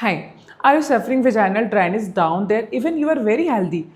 Hi, are you suffering vaginal dryness down there? Even you are very healthy.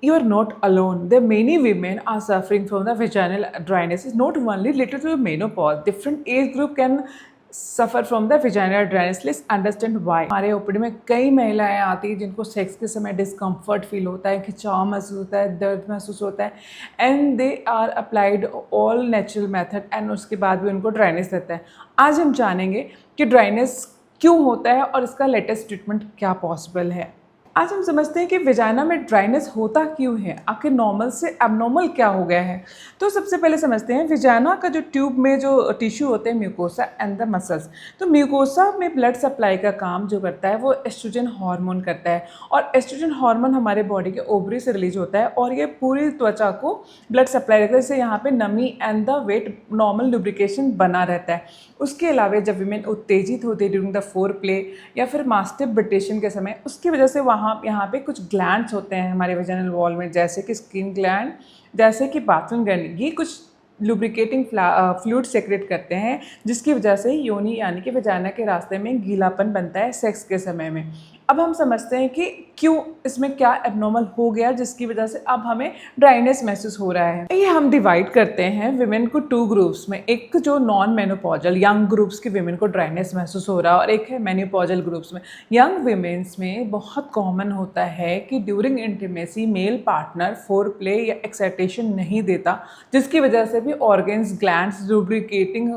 You are not alone. There many women are suffering from the vaginal dryness. It's not only related to menopause. Different age group can suffer from the vaginal dryness. Let's understand why. हमारे OPD में कई महिलाएं आती हैं जिनको sex के समय discomfort feel होता है, खिंचाव महसूस होता है, दर्द महसूस होता है and they are applied all natural method and उसके बाद भी उनको ड्राइनेस रहता है। आज हम जानेंगे कि ड्राइनेस क्यों होता है और इसका लेटेस्ट ट्रीटमेंट क्या पॉसिबल है। आज हम समझते हैं कि वेजाइना में ड्राइनेस होता क्यों है, आखिर नॉर्मल से एबनॉर्मल क्या हो गया है। तो सबसे पहले समझते हैं वेजाइना का जो ट्यूब में जो टिश्यू होते हैं म्यूकोसा एंड द मसल्स। तो म्यूकोसा में ब्लड सप्लाई का काम जो करता है वो एस्ट्रोजन हार्मोन करता है और एस्ट्रोजन हार्मोन हमारे बॉडी के ओवरी से रिलीज होता है और ये पूरी त्वचा को ब्लड सप्लाई करता है, जिससे यहाँ पे नमी and the wet normal lubrication बना रहता है। उसके अलावा जब विमेन उत्तेजित होती है ड्यूरिंग द फोर प्ले या फिर मास्टरबेशन के समय, उसकी वजह से यहाँ पे कुछ ग्लैंड्स होते हैं हमारे वेजाइनल वॉल में, जैसे कि स्किन ग्लैंड, जैसे कि बाथरूम ग्लैंड। ये कुछ लुब्रिकेटिंग फ्लूइड सेक्रेट करते हैं जिसकी वजह से योनि यानी कि वेजाइना के रास्ते में गीलापन बनता है सेक्स के समय में। अब हम समझते हैं कि क्यों इसमें क्या एबनॉर्मल हो गया जिसकी वजह से अब हमें ड्राइनेस महसूस हो रहा है। ये हम डिवाइड करते हैं विमेन को टू ग्रुप्स में। एक जो नॉन मेनोपॉजल यंग ग्रुप्स की विमेन को ड्राइनेस महसूस हो रहा है और एक है मेनोपॉजल ग्रुप्स में। यंग विमेन्स में बहुत कॉमन होता है कि during intimacy male partner four play या एक्साइटेशन नहीं देता, जिसकी वजह से भी ऑर्गन्स ग्लैंड्स लुब्रिकेटिंग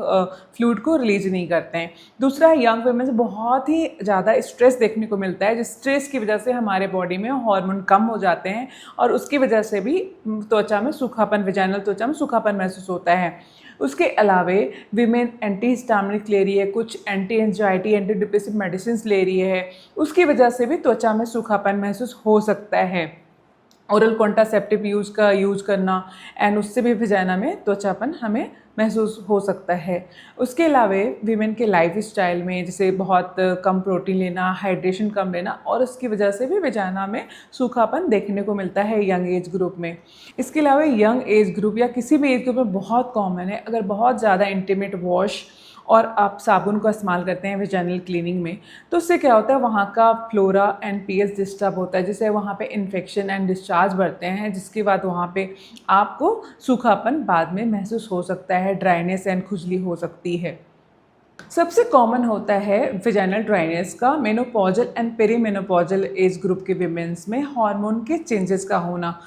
फ्लूइड को रिलीज नहीं करते हैं। दूसरा है यंग विमेन से बहुत ही ज़्यादा स्ट्रेस देखने को मिलता है, जिस स्ट्रेस की वजह से हमारे बॉडी में हार्मोन कम हो जाते हैं और उसकी वजह से भी त्वचा में सूखापन, वेजाइनल त्वचा में सूखापन महसूस होता है। उसके अलावा विमेन एंटी हिस्टामिनिक ले रही है, कुछ anti anxiety anti depressive medicine ले रही है, उसकी वजह से भी त्वचा में सूखापन महसूस हो सकता है। ओरल कॉन्ट्रासेप्टिव यूज करना एंड उससे भी वेजाइना में त्वचापन हमें महसूस हो सकता है। उसके अलावा वीमेन के लाइफ स्टाइल में जैसे बहुत कम प्रोटीन लेना, हाइड्रेशन कम लेना और उसकी वजह से भी वेजाइना में सूखापन देखने को मिलता है यंग एज ग्रुप में। इसके अलावा यंग एज ग्रुप या किसी भी एज ग्रुप में बहुत कॉमन है, अगर बहुत ज़्यादा इंटीमेट वॉश और आप साबुन का इस्तेमाल करते हैं वेजाइनल क्लीनिंग में, तो उससे क्या होता है वहाँ का फ्लोरा एंड पीएच डिस्टर्ब होता है, जिससे वहाँ पे इन्फेक्शन एंड डिस्चार्ज बढ़ते हैं, जिसके बाद वहाँ पे आपको सूखापन बाद में महसूस हो सकता है, ड्राइनेस एंड खुजली हो सकती है। सबसे कॉमन होता है वेजाइनल ड्राइनेस का menopausal and perimenopausal age group के विमेंस में हार्मोन के चेंजेस का होना।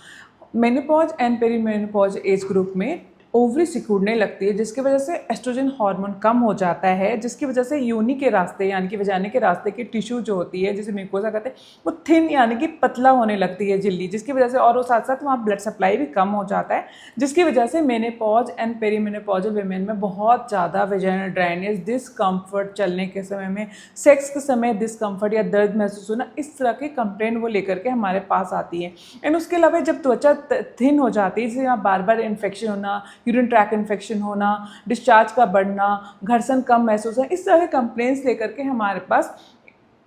Menopause and perimenopause age group में ओवरी सिकुड़ने लगती है, जिसकी वजह से एस्ट्रोजन हार्मोन कम हो जाता है, जिसकी वजह से योनि के रास्ते यानी कि वेजाइना के रास्ते की टिश्यू जो होती है जिसे म्यूकोसा कहते हैं वो थिन यानी कि पतला होने लगती है, झिल्ली, जिसकी वजह से और वो साथ साथ वहाँ ब्लड सप्लाई भी कम हो जाता है, जिसकी वजह से मेनोपॉज एंड पेरीमेनोपॉजल विमेन में बहुत ज़्यादा वेजाइनल ड्राइनेस, डिस्कम्फर्ट, चलने के समय में, सेक्स के समय डिस्कम्फर्ट या दर्द महसूस होना, इस तरह के कंप्लेंट वो लेकर के हमारे पास आती है। एंड उसके अलावा जब त्वचा थिन हो जाती है, जैसे यहाँ बार बार इन्फेक्शन होना, यूरिन ट्रैक इन्फेक्शन होना, डिस्चार्ज का बढ़ना, घर्षण कम महसूस होना, इस तरह के कंप्लेंट्स लेकर के हमारे पास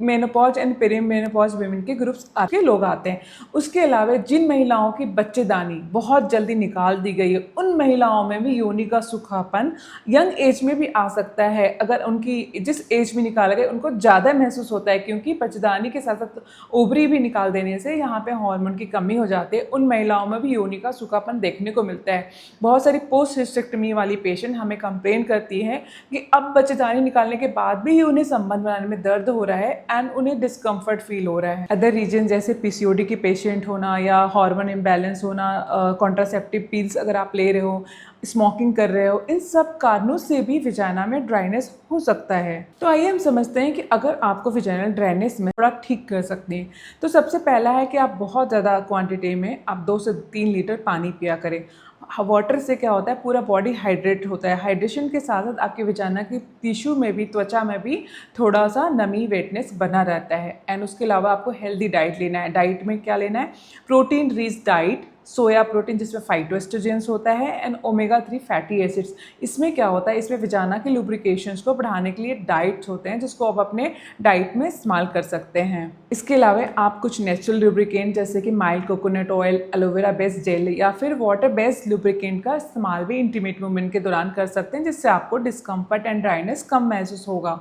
मेनोपॉज एंड पेरीमेनोपॉज विमेन के ग्रुप्स के लोग आते हैं। उसके अलावा जिन महिलाओं की बच्चेदानी बहुत जल्दी निकाल दी गई है, उन महिलाओं में भी योनि का सूखापन यंग एज में भी आ सकता है। अगर उनकी जिस एज में निकाला गया उनको ज़्यादा महसूस होता है, क्योंकि बच्चेदानी के साथ साथ ओवरी भी निकाल देने से यहाँ पे हार्मोन की कमी हो जाती है। उन महिलाओं में भी योनि का सूखापन देखने को मिलता है। बहुत सारी पोस्ट हिस्टेक्टमी वाली पेशेंट हमें कंप्लेन करती हैं कि अब बच्चेदानी निकालने के बाद भी उन्हें संबंध बनाने में दर्द हो रहा है एंड उन्हें डिस्कम्फर्ट फील हो रहा है। अदर रीजन जैसे पीसीओडी की पेशेंट होना या हार्मोन इम्बैलेंस होना, कॉन्ट्रासेप्टिव पिल्स अगर आप ले रहे हो, स्मोकिंग कर रहे हो, इन सब कारणों से भी वेजाइना में ड्राइनेस हो सकता है। तो आइए हम समझते हैं कि अगर आपको वेजाइनल ड्राइनेस में थोड़ा ठीक कर सकते हैं, तो सबसे पहला है कि आप बहुत ज़्यादा क्वांटिटी में आप 2 से 3 लीटर पानी पिया करें। वाटर से क्या होता है पूरा बॉडी हाइड्रेट होता है। हाइड्रेशन के साथ साथ आपके वेजाइना की टिश्यू में भी, त्वचा में भी थोड़ा सा नमी, वेटनेस बना रहता है। एंड उसके अलावा आपको हेल्दी डाइट लेना है। डाइट में क्या लेना है? Protein rich diet, soya protein जिसमें फाइटोएस्ट्रोजेंस होता है एंड ओमेगा 3 फैटी एसिड्स। इसमें क्या होता है, इसमें वेजाइना की लुब्रिकेशंस को बढ़ाने के लिए डाइट्स होते हैं जिसको आप अपने डाइट में इस्तेमाल कर सकते हैं। इसके अलावा आप कुछ नेचुरल लुब्रिकेंट जैसे कि mild coconut oil, aloe vera based gel या फिर वाटर बेस्ड लुब्रिकेंट का इस्तेमाल भी इंटीमेट मूवमेंट के दौरान कर सकते हैं, जिससे आपको डिस्कम्फर्ट एंड ड्राइनेस कम महसूस होगा।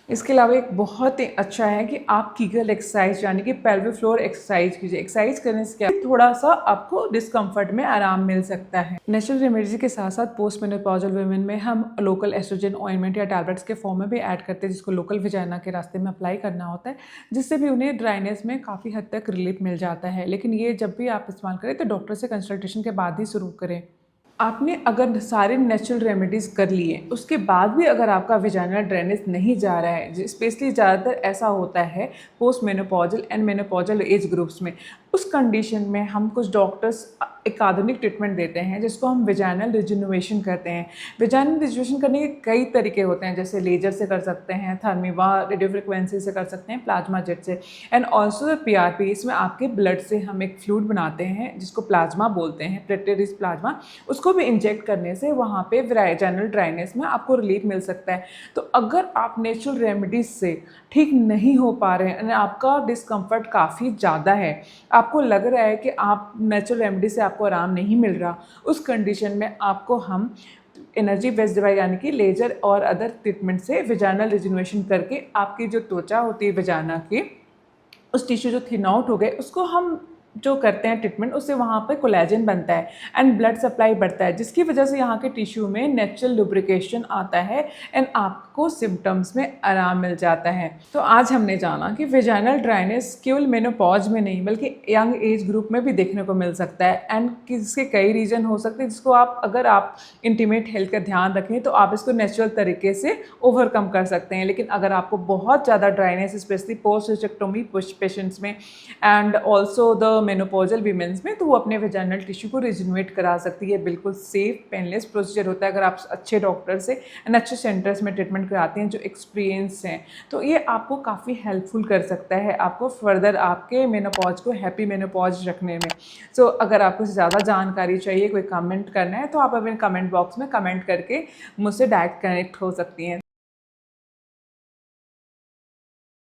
इसके अलावा एक बहुत ही अच्छा है कि आप कीगल एक्सरसाइज यानी कि पेल्विक फ्लोर एक्सरसाइज कीजिए। एक्सरसाइज करने से क्या थोड़ा सा आपको डिस्कम्फर्ट में आराम मिल सकता है। नेचुरल रेमेडीज के साथ साथ पोस्ट मेनोपॉजल वुमेन में हम लोकल एस्ट्रोजन ऑइंटमेंट या टैबलेट्स के फॉर्म में भी ऐड करते हैं, जिसको लोकल विजाइना के रास्ते में अप्लाई करना होता है, जिससे भी उन्हें ड्राइनेस में काफ़ी हद तक रिलीफ मिल जाता है। लेकिन ये जब भी आप इस्तेमाल करें तो डॉक्टर से कंसल्टेशन के बाद ही शुरू करें। आपने अगर सारे नेचुरल रेमेडीज़ कर लिए, उसके बाद भी अगर आपका वेजाइनल ड्रेनेज नहीं जा रहा है, स्पेशली ज़्यादातर ऐसा होता है post menopausal and menopausal age groups में, उस कंडीशन में हम कुछ डॉक्टर्स एक आधुनिक ट्रीटमेंट देते हैं जिसको हम वेजाइनल रिजुनोवेशन कहते हैं। वेजाइनल रिजुनोवेशन करने के कई तरीके होते हैं, जैसे लेजर से कर सकते हैं, थर्मीवा रेडियो फ्रिक्वेंसी से कर सकते हैं, प्लाज्मा जेट से, एंड ऑल्सो PRP। इसमें आपके ब्लड से हम एक फ्लूइड बनाते हैं जिसको प्लाज्मा बोलते हैं, प्लेटलेट प्लाज्मा, उसको भी इंजेक्ट करने से वहाँ पे वेजाइनल ड्राइनेस में आपको रिलीफ मिल सकता है। तो अगर आप नेचुरल रेमेडीज से ठीक नहीं हो पा रहे हैं, आपका डिस्कम्फर्ट काफ़ी ज़्यादा है, आपको लग रहा है कि आप नेचुरल रेमेडी से आपको आराम नहीं मिल रहा, उस कंडीशन में आपको हम एनर्जी बेस्ड डिवाइस यानी कि लेजर और अदर ट्रीटमेंट से वेजाइनल रिजुनोवेशन करके आपकी जो त्वचा होती है वेजाइना की, उस टिश्यू जो थिन आउट हो गए उसको हम जो करते हैं ट्रीटमेंट, उससे वहाँ पे कोलेजन बनता है एंड ब्लड सप्लाई बढ़ता है, जिसकी वजह से यहाँ के टिश्यू में नेचुरल लुब्रिकेशन आता है एंड आपको सिम्टम्स में आराम मिल जाता है। तो आज हमने जाना कि वेजाइनल ड्राइनेस केवल मेनोपॉज में नहीं बल्कि यंग एज ग्रुप में भी देखने को मिल सकता है एंड इसके कई रीजन हो सकते हैं, जिसको आप अगर आप इंटीमेट हेल्थ का ध्यान रखें तो आप इसको नेचुरल तरीके से ओवरकम कर सकते हैं। लेकिन अगर आपको बहुत ज़्यादा dryness especially post hysterectomy patients में and also the menopausal womens में, तो वो अपने वेजाइनल टिश्यू को रिजुनोवेट करा सकती है। बिल्कुल सेफ पेनलेस प्रोसीजर होता है अगर आप अच्छे डॉक्टर से एंड अच्छे सेंटर्स में ट्रीटमेंट कराते हैं जो एक्सपीरियंस हैं, तो ये आपको काफ़ी हेल्पफुल कर सकता है आपको फर्दर आपके मेनोपॉज को हैप्पी मेनोपॉज रखने में। सो अगर आपको ज़्यादा जानकारी चाहिए, कोई कमेंट करना है, तो आप अपने कमेंट बॉक्स में कमेंट करके मुझसे डायरेक्ट कनेक्ट हो सकती हैं।